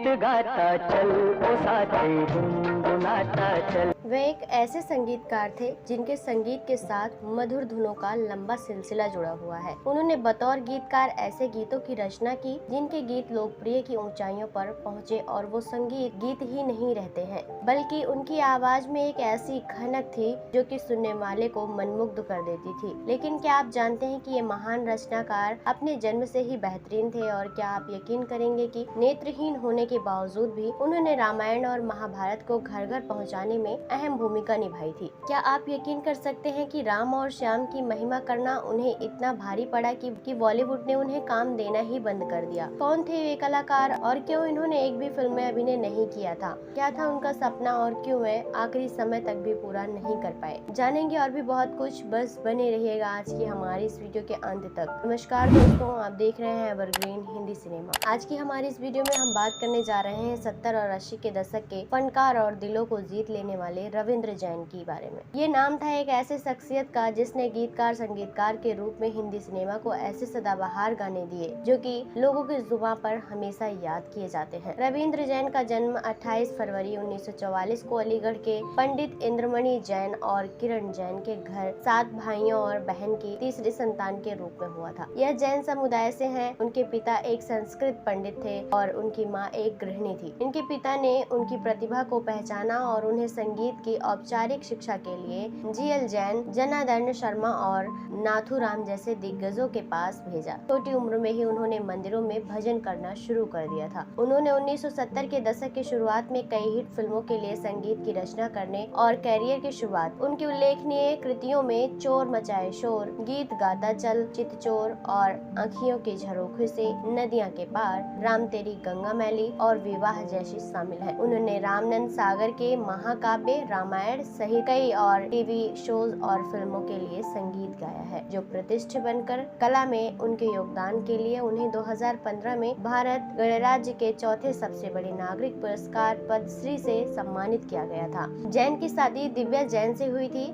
गाता चल ओ साथी गुनगुनाता चल। वे एक ऐसे संगीतकार थे जिनके संगीत के साथ मधुर धुनों का लंबा सिलसिला जुड़ा हुआ है। उन्होंने बतौर गीतकार ऐसे गीतों की रचना की जिनके गीत लोकप्रिय की ऊंचाइयों पर पहुंचे और वो संगीत गीत ही नहीं रहते हैं बल्कि उनकी आवाज में एक ऐसी खनक थी जो कि सुनने वाले को मनमुग्ध कर देती थी। लेकिन क्या आप जानते हैं कि ये महान रचनाकार अपने जन्म से ही बेहतरीन थे और क्या आप यकीन करेंगे कि नेत्रहीन होने के बावजूद भी उन्होंने रामायण और महाभारत को घर घर पहुँचाने में अहम भूमिका निभाई थी। क्या आप यकीन कर सकते हैं कि राम और श्याम की महिमा करना उन्हें इतना भारी पड़ा कि बॉलीवुड ने उन्हें काम देना ही बंद कर दिया। कौन थे वे कलाकार और क्यों इन्होंने एक भी फिल्म में अभिनय नहीं किया था? क्या था उनका सपना और क्यों वे आखिरी समय तक भी पूरा नहीं कर पाए? जानेंगे और भी बहुत कुछ, बस बने रहिएगा आज की हमारी इस वीडियो के अंत तक। नमस्कार दोस्तों, आप देख रहे हैं एवरग्रीन हिंदी सिनेमा। आज की हमारी इस वीडियो में हम बात करने जा रहे हैं 70 और 80 के दशक के फनकार और दिलों को जीत लेने वाले रविंद्र जैन के बारे में। ये नाम था एक ऐसे शख्सियत का जिसने गीतकार संगीतकार के रूप में हिंदी सिनेमा को ऐसे सदाबहार गाने दिए जो कि लोगों की जुबान पर हमेशा याद किए जाते हैं। रविंद्र जैन का जन्म 28 फरवरी 1944 को अलीगढ़ के पंडित इंद्रमणि जैन और किरण जैन के घर 7 भाइयों और बहन की तीसरी संतान के रूप में हुआ था। यह जैन समुदाय से हैं। उनके पिता एक संस्कृत पंडित थे और उनकी माँ एक गृहिणी थी। इनके पिता ने उनकी प्रतिभा को पहचाना और उन्हें संगीत की औपचारिक शिक्षा के लिए GL जैन, जनार्दन शर्मा और नाथुराम जैसे दिग्गजों के पास भेजा। छोटी उम्र में ही उन्होंने मंदिरों में भजन करना शुरू कर दिया था। उन्होंने 1970 के दशक की शुरुआत में कई हिट फिल्मों के लिए संगीत की रचना करने और कैरियर की शुरुआत। उनकी उल्लेखनीय कृतियों में चोर मचाए शोर, गीत गाता चल, चितचोर और आँखियों के झरोखे से, नदियाँ के पार, राम तेरी गंगा मैली और विवाह जैसी शामिल है। उन्होंने रामानंद सागर के महाकाव्य रामायण सहित कई और टीवी शोज और फिल्मों के लिए संगीत गाया है जो प्रतिष्ठित बनकर कला में उनके योगदान के लिए उन्हें 2015 में भारत गणराज्य के चौथे सबसे बड़े नागरिक पुरस्कार पद्मश्री से सम्मानित किया गया था। जैन की शादी दिव्या जैन से हुई थी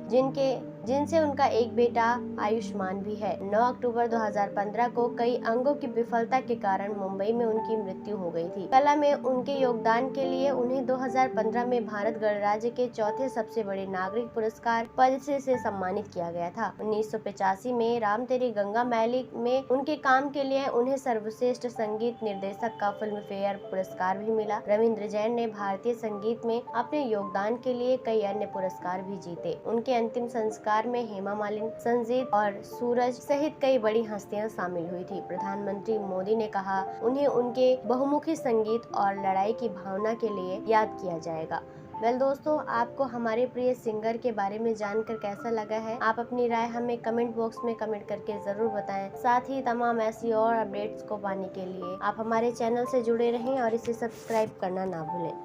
जिनसे उनका एक बेटा आयुष्मान भी है। 9 अक्टूबर 2015 को कई अंगों की विफलता के कारण मुंबई में उनकी मृत्यु हो गई थी। कला में उनके योगदान के लिए उन्हें 2015 में भारत गणराज्य के चौथे सबसे बड़े नागरिक पुरस्कार पद्मश्री से सम्मानित किया गया था। 1985 में राम तेरी गंगा मैली में उनके काम के लिए उन्हें सर्वश्रेष्ठ संगीत निर्देशक का फिल्म फेयर पुरस्कार भी मिला। रविंद्र जैन ने भारतीय संगीत में अपने योगदान के लिए कई अन्य पुरस्कार भी जीते। उनके अंतिम संस्कार में हेमा मालिनी, संजीत और सूरज सहित कई बड़ी हस्तियां शामिल हुई थी। प्रधानमंत्री मोदी ने कहा उन्हें उनके बहुमुखी संगीत और लड़ाई की भावना के लिए याद किया जाएगा। दोस्तों, आपको हमारे प्रिय सिंगर के बारे में जानकर कैसा लगा है? आप अपनी राय हमें कमेंट बॉक्स में कमेंट करके जरूर बताएं। साथ ही तमाम ऐसी और अपडेट्स को पाने के लिए आप हमारे चैनल से जुड़े रहें और इसे सब्सक्राइब करना ना भूलें।